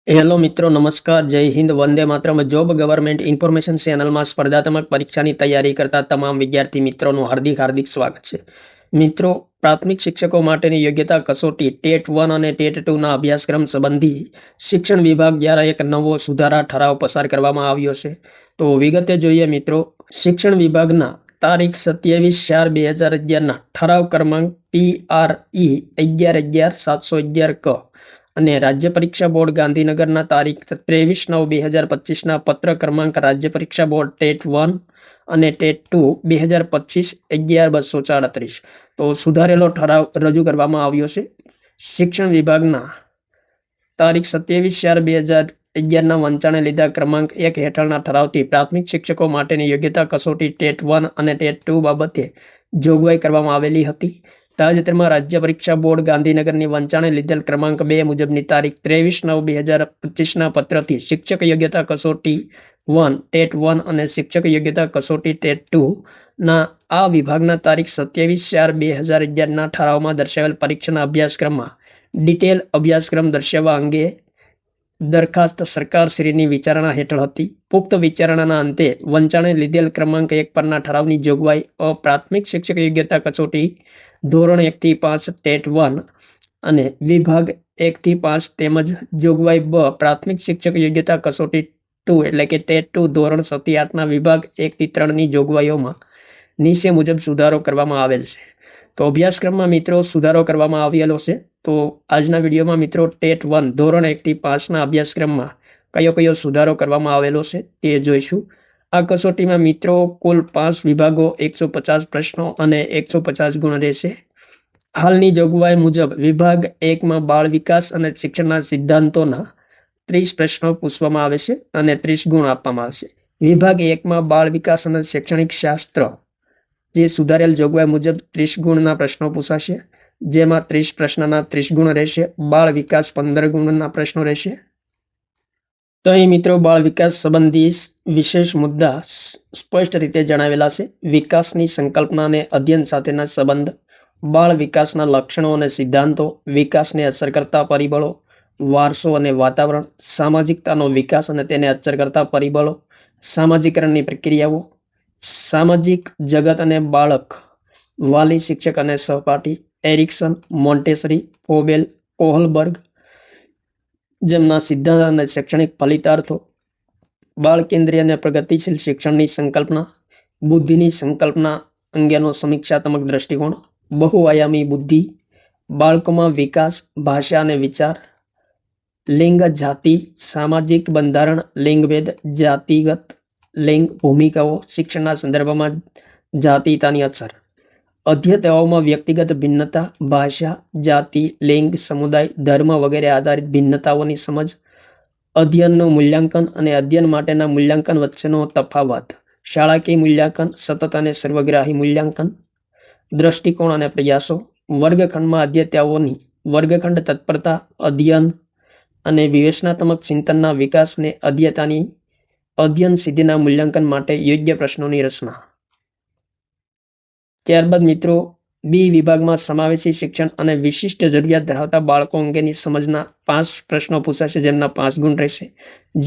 Hello મિત્રો, નમસ્કાર, જય Hind, Vande Mataram. Job government information ચેનલમાં સ્પર્ધાત્મક પરીક્ષાની તૈયારી કરતા તમામ વિદ્યાર્થી મિત્રોનું હાર્દિક સ્વાગત છે. મિત્રો, પ્રાથમિક શિક્ષકો માટેની યોગ્યતા કસોટી ટેટ 1 અને ટેટ 2 ના અભ્યાસક્રમ સંબંધી શિક્ષણ વિભાગ દ્વારા એક નવો સુધારા ઠરાવ પસાર કરવામાં આવ્યો છે. તો વિગતે જોઈએ મિત્રો. શિક્ષણ વિભાગના તારીખ 27/4/2011 ઠરાવ ક્રમાંક PRE 11-11-711 ક અને રાજ્ય પરીક્ષા બોર્ડ ગાંધીનગરના તારીખ 23/9/2025 પત્ર ક્રમાંક રાજ્ય પરીક્ષા બોર્ડ ટેટ 1 અને ટેટ 2 2025 11-234 તો સુધારેલો ઠરાવ રજૂ કરવામાં આવ્યો છે. શિક્ષણ વિભાગના તારીખ 27/4/2011 વંચાણે લીધા ક્રમાંક 1 હેઠળના ઠરાવથી પ્રાથમિક શિક્ષકો માટેની યોગ્યતા કસોટી ટેટ 1 અને ટેટ 2 બાબતે જોગવાઈ કરવામાં આવેલી હતી. તાજેતરમાં રાજ્ય પરીક્ષા બોર્ડ ગાંધીનગરની વંચાણે લીધેલ ક્રમાંક 2 મુજબની તારીખ 23/9/2025 પત્રથી શિક્ષક યોગ્યતા કસોટી 1 ટેટ 1 અને શિક્ષક યોગ્યતા કસોટી ટેટ 2 ના આ વિભાગના તારીખ 27/4/2011 ઠરાવમાં દર્શાવેલ પરીક્ષાના અભ્યાસક્રમમાં ડિટેલ અભ્યાસક્રમ દર્શાવવા અંગે દરખાસ્ત સરકારશ્રીની વિચારણા હેઠળ હતી. પુખ્ત વિચારણાના અંતે વંચાણે લીધેલ ક્રમાંક 1 પરના ઠરાવની જોગવાઈ પ્રાથમિક શિક્ષક યોગ્યતા કસોટી ધોરણ 1-5 ટેટ 1 અને વિભાગ 1-5 તેમજ જોગવાઈ પ્રાથમિક શિક્ષક યોગ્યતા કસોટી 2 એટલે કે ટેટ 2 ધોરણ 7-8 વિભાગ 1-3 ની જોગવાઈઓમાં નીચે મુજબ સુધારો કરવામાં આવેલ છે. તો અભ્યાસક્રમમાં મિત્રો સુધારો કરવામાં આવેલો છે. તો આજના વિડીયોમાં મિત્રો ટેટ 1 ધોરણ 1-5 ના અભ્યાસક્રમમાં કયો સુધારો કરવામાં આવેલો છે તે જોઈશું. આ કસોટીમાં મિત્રો કુલ 5 વિભાગો, 150 પ્રશ્નો અને 150 ગુણ રહેશે. હાલની જોગવાઈ મુજબ વિભાગ 1માં બાળ વિકાસ અને શિક્ષણના સિદ્ધાંતોના 30 પ્રશ્નો પૂછવામાં આવે છે અને 30 ગુણ આપવામાં આવશે. વિભાગ 1માં બાળ વિકાસ અને શૈક્ષણિક શાસ્ત્ર જે સુધારેલ જોગવાઈ મુજબ 30 ગુણના પ્રશ્નો પૂછાશે, જેમાં 30 પ્રશ્નના 30 ગુણ રહેશે. બાળ વિકાસ 15 ગુણના પ્રશ્નો રહેશે. તો અહીં મિત્રો બાળ વિકાસ સંબંધી વિશેષ મુદ્દા સ્પષ્ટ રીતે જણાવેલા છે. વિકાસની સંકલ્પના અને અધ્યયન સાથેના સંબંધ, બાળ વિકાસના લક્ષણો અને સિદ્ધાંતો, વિકાસને અસર કરતા પરિબળો, વારસો અને વાતાવરણ, સામાજિકતાનો વિકાસ અને તેને અસર કરતા પરિબળો, સામાજિકરણની પ્રક્રિયાઓ, સામાજિક જગત અને બાળક, વાલી, શિક્ષક અને સહપાઠી, એરિક્સન, મોન્ટેસરી, ફોબેલ, કોહલબર્ગ જેમના સિદ્ધાંત અને શૈક્ષણિક ફલિતાર્થો, બાળ કેન્દ્રીય અને પ્રગતિશીલ શિક્ષણની સંકલ્પના, બુદ્ધિની સંકલ્પના અંગેનો સમીક્ષાત્મક દ્રષ્ટિકોણ, બહુઆયામી બુદ્ધિ, બાળકોમાં વિકાસ, ભાષા અને વિચાર, લિંગ, જાતિ, સામાજિક બંધારણ, લિંગભેદ, જાતિગત લિંગ ભૂમિકાઓ, શિક્ષણના સંદર્ભમાં જાતીયતાની અસર, અધ્યયતાઓમાં વ્યક્તિગત ભિન્નતા, ભાષા, જાતિ, લિંગ, સમુદાય, ધર્મ વગેરે આધારિત ભિન્નતાઓની સમજ, અધ્યયનનું મૂલ્યાંકન અને અધ્યયન માટેના મૂલ્યાંકન વચ્ચેનો તફાવત, શાળાકીય મૂલ્યાંકન, સતત અને સર્વગ્રાહી મૂલ્યાંકન, દ્રષ્ટિકોણ અને પ્રયાસો, વર્ગખંડમાં અધ્યયતાઓની વર્ગખંડ તત્પરતા, અધ્યયન અને વિવેચનાત્મક ચિંતનના વિકાસને અધ્યયતાની અધ્યયન સિદ્ધિના મૂલ્યાંકન માટે યોગ્ય પ્રશ્નોની રચના. ત્યારબાદ મિત્રો બી વિભાગમાં સમાવેશી શિક્ષણ અને વિશિષ્ટ જરૂરિયાત ધરાવતા બાળકો અંગેની સમજના 5 પ્રશ્નો પૂછાશે, જેમના 5 ગુણ રહેશે.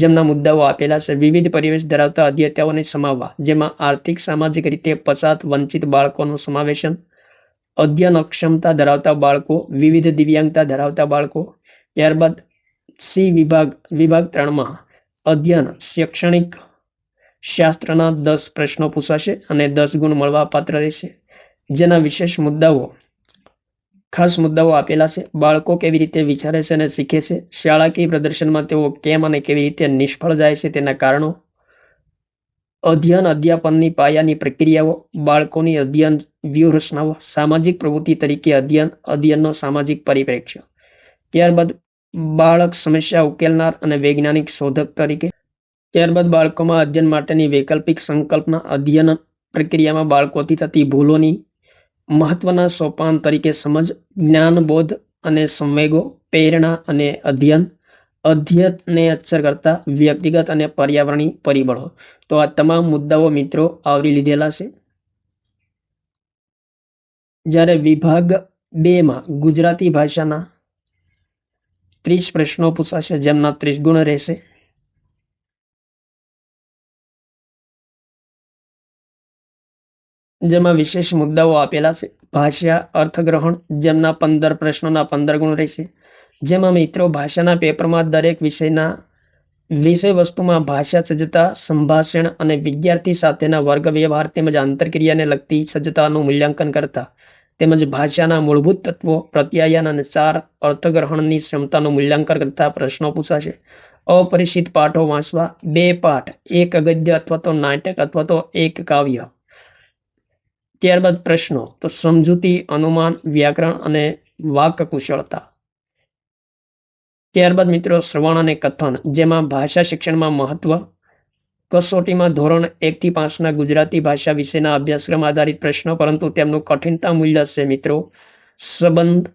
જેમના મુદ્દાઓ આપેલા છે. વિવિધ પરિવેશ ધરાવતા અધ્યયતાઓને સમાવવા, જેમાં આર્થિક સામાજિક રીતે પછાત વંચિત બાળકોનું સમાવેશન, અધ્યયન અક્ષમતા ધરાવતા બાળકો, વિવિધ દિવ્યાંગતા ધરાવતા બાળકો. ત્યારબાદ સી વિભાગ 3માં અધ્યયન શૈક્ષણિક શાસ્ત્રના 10 પ્રશ્નો પૂછાશે અને 10 ગુણ મળવા પાત્ર રહેશે. જેના વિશેષ ખાસ મુદ્દાઓ આપેલા છે. બાળકો કેવી રીતે વિચારે છે અને શીખે છે, શાળાકીય પ્રદર્શનમાં તેઓ કેમ અને કેવી રીતે નિષ્ફળ જાય છે તેના કારણો, અધ્યયન અધ્યાપનની પાયાની પ્રક્રિયાઓ, બાળકોની અધ્યયન વ્યૂહરચનાઓ, સામાજિક પ્રવૃત્તિ તરીકે અધ્યયનનો સામાજિક પરિપ્રેક્ષ્ય. ત્યારબાદ બાળક સમસ્યા ઉકેલનાર અને વૈજ્ઞાનિક શોધક તરીકે. ત્યારબાદ બાળકોમાં અધ્યયન માટેની વૈકલ્પિક સંકલ્પના, અધ્યયન પ્રક્રિયામાં બાળકોથી થતી ભૂલોની મહત્વના સોપાન તરીકે સમજ, જ્ઞાનબોધ અને સંવેગો, પ્રેરણા અને અધ્યયનને અસર કરતા વ્યક્તિગત અને પર્યાવરણીય પરિબળો. તો આ તમામ મુદ્દાઓ મિત્રો આવરી લીધેલા છે. જ્યારે વિભાગ 2માં ગુજરાતી ભાષાના 30 પ્રશ્નો પૂછાશે જેમના 30 ગુણ રહેશે। જેમાં વિશેષ મુદ્દાઓ આપેલા છે। ભાષા અર્થગ્રહણ જેમના 15 પ્રશ્નોના 15 ગુણ રહેશે। જેમાં મિત્રો ભાષાના પેપરમાં દરેક વિષયના વિષય વસ્તુમાં ભાષા સજ્જતા, સંભાષણ અને વિદ્યાર્થી સાથેના વર્ગ વ્યવહાર તેમજ આંતરક્રિયાને લગતી સજ્જતાનું મૂલ્યાંકન કરતા તેમજ ભાષાના મૂળભૂત તત્વો, પ્રત્યાયન અને સાર અર્થગ્રહણની ક્ષમતાનું મૂલ્યાંકન કરતા પ્રશ્નો પૂછાશે। અપરિચિત પાઠો વાંચવા, 2 પાઠ, 1 ગદ્ય અથવા તો નાટક અથવા તો 1 કાવ્ય। ત્યારબાદ પ્રશ્નો તો સમજૂતી, અનુમાન, વ્યાકરણ અને વાક્ય કુશળતા। ત્યારબાદ મિત્રો શ્રવણ અને કથન જેમાં ભાષા શિક્ષણમાં મહત્વ, કસોટીમાં ધોરણ 1 થી 5ના ગુજરાતી ભાષા વિશેના અભ્યાસક્રમ આધારિત પ્રશ્નો, પરંતુ તેમનું કઠિનતા મૂલ્ય છે મિત્રો સંબંધ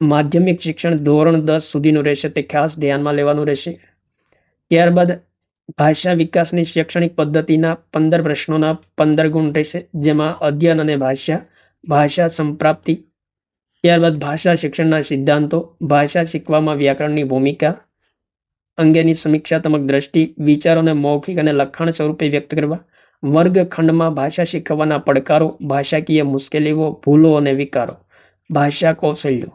માધ્યમિક શિક્ષણ ધોરણ 10 સુધીનું રહેશે, તે ખાસ ધ્યાનમાં લેવાનું રહેશે। ત્યારબાદ ભાષા વિકાસની શૈક્ષણિક પદ્ધતિના 15 પ્રશ્નોના 15 ગુણ રહેશે, જેમાં અધ્યયન અને ભાષા સંપ્રાપ્તિ। ત્યારબાદ ભાષા શિક્ષણના સિદ્ધાંતો, ભાષા શીખવામાં વ્યાકરણની ભૂમિકા અંગેની સમીક્ષાત્મક દ્રષ્ટિ, વિચારોને મૌખિક અને લખાણ સ્વરૂપે વ્યક્ત કરવા, વર્ગખંડમાં ભાષા શીખવાના પડકારો, ભાષાકીય મુશ્કેલીઓ, ભૂલો અને વિકારો, ભાષા કૌશલ્યો,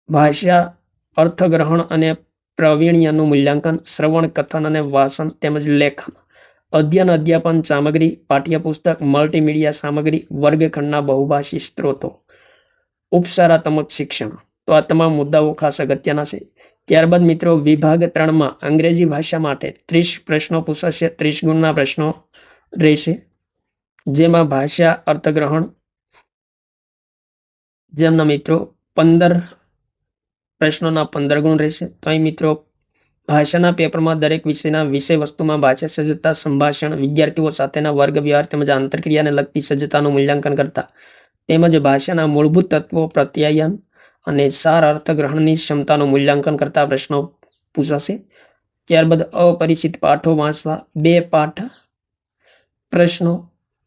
ભાષા અર્થગ્રહણ અને પ્રવીણ્યનું મૂલ્યાંકન, શ્રવણ, કથન અને વાંચન તેમજ લેખન, અધ્યયન અધ્યાપન સામગ્રી, પાઠ્યપુસ્તક, મલ્ટીમીડિયા સામગ્રી, વર્ગખંડના બહુભાષી સ્ત્રોતો, ઉપચારાત્મક શિક્ષણ। તો આ તમામ મુદ્દાઓ ખાસ અગત્યના છે। ત્યારબાદ મિત્રો વિભાગ 3માં અંગ્રેજી ભાષા માટે 30 પ્રશ્નો પૂછાશે, 30 ગુણના પ્રશ્નો રહેશે। જેમાં ભાષા અર્થગ્રહણ જેમના મિત્રો 15 પ્રશ્નોના 15 ગુણ રહેશે। તો અહીં મિત્રો ભાષાના પેપરમાં દરેક વિષયના વિષય વસ્તુમાં ભાષા સજ્જતા, સંભાષણ, વિદ્યાર્થીઓ સાથેના વર્ગ વ્યવહાર તેમજ આંતરક્રિયાને લગતી સજ્જતાનું મૂલ્યાંકન કરતા તેમજ ભાષાના મૂળભૂત તત્વો, પ્રત્યાયન અને સાર અર્થગ્રહણની ક્ષમતાનું મૂલ્યાંકન કરતા પ્રશ્નો પૂછાશે। ત્યારબાદ અપરિચિત પાઠો વાંચવા, 2 પાઠ, પ્રશ્નો,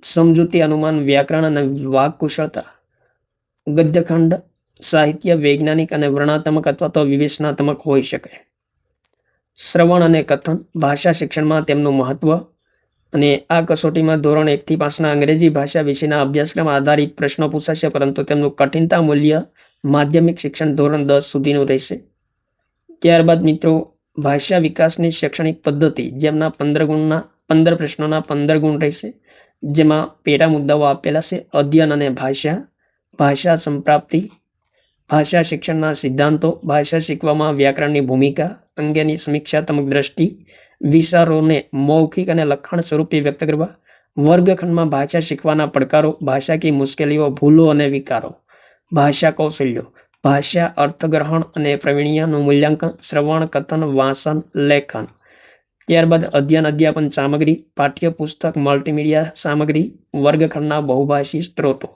સમજૂતી, અનુમાન, વ્યાકરણ અને વાક કુશળતા, ગદ્યખંડ, સાહિત્ય, વૈજ્ઞાનિક અને વર્ણનાત્મક અથવા તો વિવેચનાત્મક હોઈ શકે। શ્રવણ અને કથન ભાષા શિક્ષણમાં તેમનું મહત્વ અને આ કસોટીમાં ધોરણ 1 થી 5ના અંગ્રેજી ભાષા વિશેના અભ્યાસક્રમ આધારિત પ્રશ્નો પૂછાશે, પરંતુ તેમનું કઠિનતા મૂલ્ય માધ્યમિક શિક્ષણ ધોરણ 10 સુધીનું રહેશે। ત્યારબાદ મિત્રો ભાષા વિકાસની શૈક્ષણિક પદ્ધતિ જેમના 15 પ્રશ્નોના 15 ગુણ રહેશે। જેમાં પેટા મુદ્દાઓ આપેલા છે, અધ્યયન અને ભાષા સંપ્રાપ્તિ, ભાષા શિક્ષણના સિદ્ધાંતો, ભાષા શીખવામાં વ્યાકરણની ભૂમિકા અંગેની સમીક્ષાત્મક દ્રષ્ટિ, વિચારોને મૌખિક અને લખાણ સ્વરૂપે વ્યક્ત કરવા, વર્ગખંડમાં ભાષા શીખવાના પડકારો, ભાષાકીય મુશ્કેલીઓ, ભૂલો અને વિકારો, ભાષા કૌશલ્યો, ભાષા અર્થગ્રહણ અને પ્રવીણ્યનું મૂલ્યાંકન, શ્રવણ, કથન, વાંચન, લેખન। ત્યારબાદ અધ્યયન અધ્યાપન સામગ્રી, પાઠ્યપુસ્તક, મલ્ટીમીડિયા સામગ્રી, વર્ગખંડના બહુભાષી સ્ત્રોતો।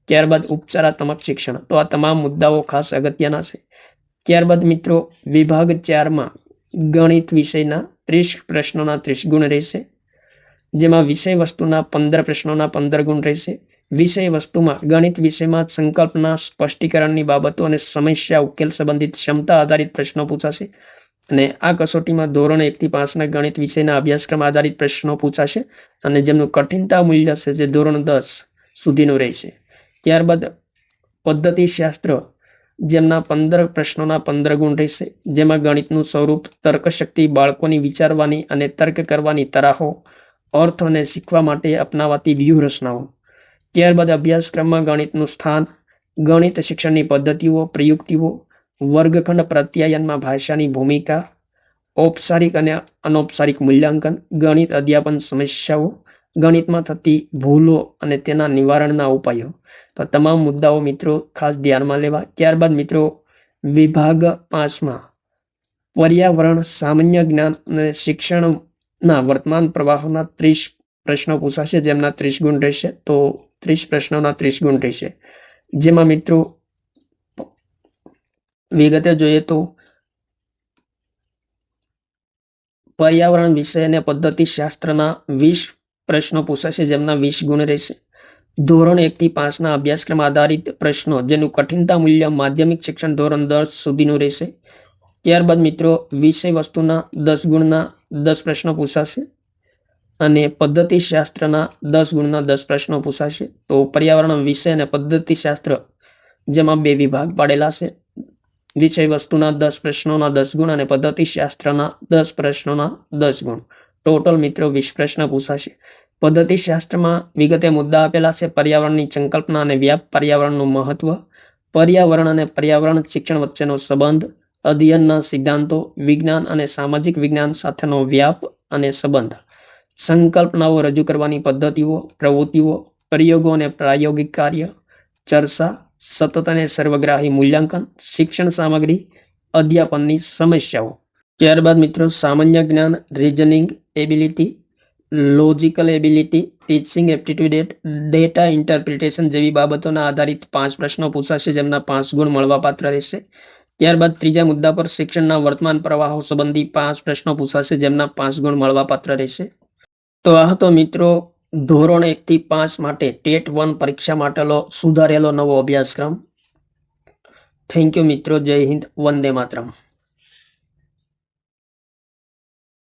ત્યારબાદ ઉપચારાત્મક શિક્ષણ। તો આ તમામ મુદ્દાઓ ખાસ અગત્યના છે। ત્યારબાદ મિત્રો વિભાગ 4માં ગણિત વિષયના 30 પ્રશ્નોના 30 ગુણ રહેશે। જેમાં વિષય વસ્તુના 15 પ્રશ્નોના 15 ગુણ રહેશે। વિષય વસ્તુમાં ગણિત વિષયમાં સંકલ્પના, સ્પષ્ટીકરણની બાબતો અને સમસ્યા ઉકેલ સંબંધિત ક્ષમતા આધારિત પ્રશ્નો પૂછાશે। અને આ કસોટીમાં ધોરણ 1 થી 5ના ગણિત વિષયના અભ્યાસક્રમ આધારિત પ્રશ્નો પૂછાશે અને જેમનું કઠિનતા મૂલ્ય છે જે ધોરણ 10 સુધીનું રહેશે। ત્યારબાદ પદ્ધતિશાસ્ત્ર જેમના 15 પ્રશ્નોના 15 ગુણ રહેશે। જેમાં ગણિતનું સ્વરૂપ, તર્કશક્તિ, બાળકોની વિચારવાની અને તર્ક કરવાની તરાહો, અર્થ અને શીખવા માટે અપનાવાતી વ્યૂહરચનાઓ। ત્યારબાદ અભ્યાસક્રમમાં ગણિતનું સ્થાન, ગણિત શિક્ષણની પદ્ધતિઓ, પ્રયુક્તિઓ, વર્ગખંડ પ્રત્યાયનમાં ભાષાની ભૂમિકા, ઔપચારિક અને અનૌપચારિક મૂલ્યાંકન, ગણિત અધ્યાપન સમસ્યાઓ, ગણિતમાં થતી ભૂલો અને તેના નિવારણના ઉપાયો। તો તમામ મુદ્દાઓ મિત્રો ખાસ ધ્યાનમાં લેવા। ત્યારબાદ મિત્રો વિભાગ 5માં પર્યાવરણ, સામાન્ય જ્ઞાન અને શિક્ષણના વર્તમાન પ્રવાહોના 30 પ્રશ્નો પૂછાશે, જેમના 30 ગુણ રહેશે। તો 30 પ્રશ્નોના 30 ગુણ રહેશે। જેમાં મિત્રો વિગતે જોઈએ તો પર્યાવરણ વિષય અને પદ્ધતિશાસ્ત્રના 20 પ્રશ્નો પૂછાશે, જેમના 20 ગુણ રહેશે। ધોરણ 1 થી 5ના અભ્યાસક્રમ આધારિત પ્રશ્નો જેનું કઠિનતા મૂલ્ય માધ્યમિક શિક્ષણ ધોરણ 10 સુધીનું રહેશે। ત્યારબાદ મિત્રો વિષય વસ્તુના 10 ગુણના 10 પ્રશ્નો પૂછાશે અને પદ્ધતિશાસ્ત્રના 10 ગુણના 10 પ્રશ્નો પૂછાશે. તો પર્યાવરણ વિષય અને પદ્ધતિશાસ્ત્ર જેમાં 2 વિભાગ પાડેલા છે. વિષય વસ્તુના 10 પ્રશ્નોના 10 ગુણ અને પદ્ધતિશાસ્ત્રના 10 પ્રશ્નોના 10 ગુણ. ટોટલ મિત્રો 20 પ્રશ્ન પૂછાશે. પદ્ધતિશાસ્ત્રમાં વિગતે મુદ્દા આપેલા છે. પર્યાવરણની સંકલ્પના અને વ્યાપ, પર્યાવરણનું મહત્વ, પર્યાવરણ અને પર્યાવરણ શિક્ષણ વચ્ચેનો સંબંધ, અધ્યયનના સિદ્ધાંતો, વિજ્ઞાન અને સામાજિક વિજ્ઞાન સાથેનો વ્યાપ અને સંબંધ, સંકલ્પનાઓ રજૂ કરવાની પદ્ધતિઓ, પ્રવૃત્તિઓ, પ્રયોગો અને પ્રાયોગિક કાર્ય, ચર્ચા, સતત અને સર્વગ્રાહી મૂલ્યાંકન, શિક્ષણ સામગ્રી, અધ્યાપનની સમસ્યાઓ. ત્યારબાદ મિત્રો સામાન્ય જ્ઞાન, reasoning ability, logical ability, teaching aptitude, data interpretation જેવી બાબતોના આધારિત 5 પ્રશ્નો પૂછાશે, જેમના 5 ગુણ મળવાપાત્ર રહેશે. ત્યારબાદ ત્રીજા મુદ્દા પર શિક્ષણના વર્તમાન પ્રવાહો સંબંધી 5 પ્રશ્નો પૂછાશે, જેમના 5 ગુણ મળવાપાત્ર રહેશે. તો આ હતો મિત્રો ધોરણ 1 થી 5 માટે ટેટ 1 પરીક્ષા માટેનો સુધારેલો નવો અભ્યાસક્રમ. થેન્ક યુ મિત્રો. જય હિન્દ. વંદે માતરમ.